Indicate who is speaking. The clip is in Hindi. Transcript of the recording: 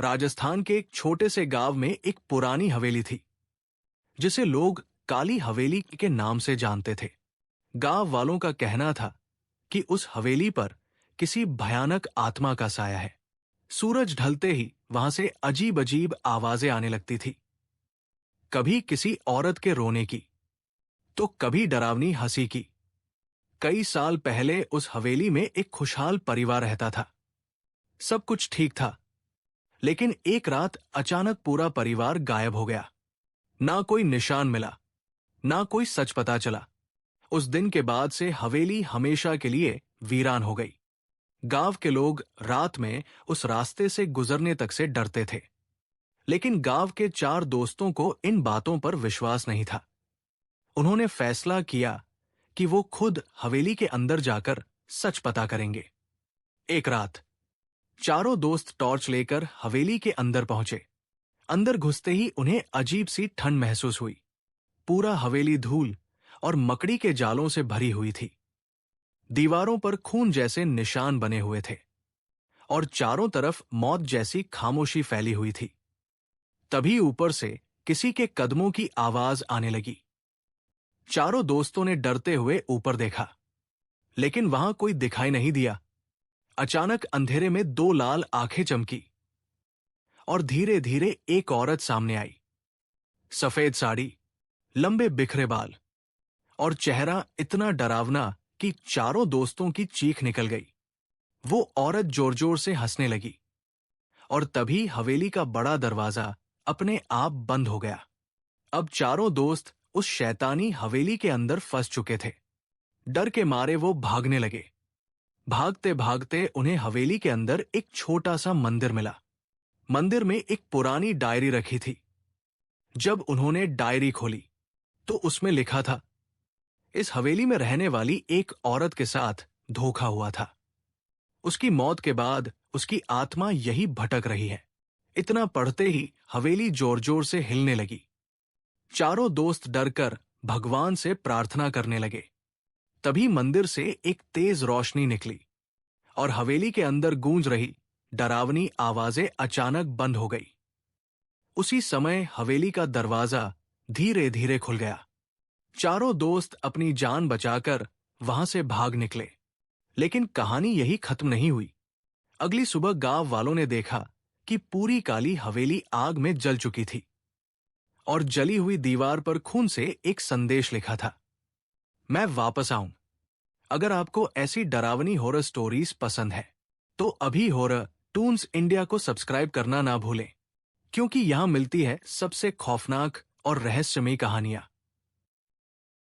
Speaker 1: राजस्थान के एक छोटे से गांव में एक पुरानी हवेली थी जिसे लोग काली हवेली के नाम से जानते थे। गांव वालों का कहना था कि उस हवेली पर किसी भयानक आत्मा का साया है। सूरज ढलते ही वहां से अजीब अजीब आवाजें आने लगती थी, कभी किसी औरत के रोने की तो कभी डरावनी हंसी की। कई साल पहले उस हवेली में एक खुशहाल परिवार रहता था। सब कुछ ठीक था, लेकिन एक रात अचानक पूरा परिवार गायब हो गया। ना कोई निशान मिला, ना कोई सच पता चला। उस दिन के बाद से हवेली हमेशा के लिए वीरान हो गई। गांव के लोग रात में उस रास्ते से गुजरने तक से डरते थे, लेकिन गांव के 4 दोस्तों को इन बातों पर विश्वास नहीं था। उन्होंने फैसला किया कि वो खुद हवेली के अंदर जाकर सच पता करेंगे। एक रात चारों दोस्त टॉर्च लेकर हवेली के अंदर पहुंचे। अंदर घुसते ही उन्हें अजीब सी ठंड महसूस हुई। पूरा हवेली धूल और मकड़ी के जालों से भरी हुई थी। दीवारों पर खून जैसे निशान बने हुए थे और चारों तरफ मौत जैसी खामोशी फैली हुई थी। तभी ऊपर से किसी के कदमों की आवाज आने लगी। चारों दोस्तों ने डरते हुए ऊपर देखा, लेकिन वहां कोई दिखाई नहीं दिया। अचानक अंधेरे में 2 लाल आंखें चमकी और धीरे धीरे एक औरत सामने आई। सफेद साड़ी, लंबे बिखरे बाल और चेहरा इतना डरावना कि चारों दोस्तों की चीख निकल गई। वो औरत जोर जोर से हंसने लगी और तभी हवेली का बड़ा दरवाजा अपने आप बंद हो गया। अब चारों दोस्त उस शैतानी हवेली के अंदर फंस चुके थे। डर के मारे वो भागने लगे। भागते भागते उन्हें हवेली के अंदर एक छोटा सा मंदिर मिला। मंदिर में एक पुरानी डायरी रखी थी। जब उन्होंने डायरी खोली तो उसमें लिखा था, इस हवेली में रहने वाली एक औरत के साथ धोखा हुआ था। उसकी मौत के बाद उसकी आत्मा यही भटक रही है। इतना पढ़ते ही हवेली जोर जोर से हिलने लगी। चारों दोस्त डरकर भगवान से प्रार्थना करने लगे। तभी मंदिर से एक तेज रोशनी निकली और हवेली के अंदर गूंज रही डरावनी आवाजें अचानक बंद हो गई। उसी समय हवेली का दरवाजा धीरे धीरे खुल गया। चारों दोस्त अपनी जान बचाकर वहां से भाग निकले, लेकिन कहानी यही खत्म नहीं हुई। अगली सुबह गांव वालों ने देखा कि पूरी काली हवेली आग में जल चुकी थी और जली हुई दीवार पर खून से एक संदेश लिखा था, मैं वापस आऊं। अगर आपको ऐसी डरावनी हॉरर स्टोरीज पसंद है तो अभी हॉरर टून्स इंडिया को सब्सक्राइब करना ना भूलें, क्योंकि यहां मिलती है सबसे खौफनाक और रहस्यमयी कहानियां।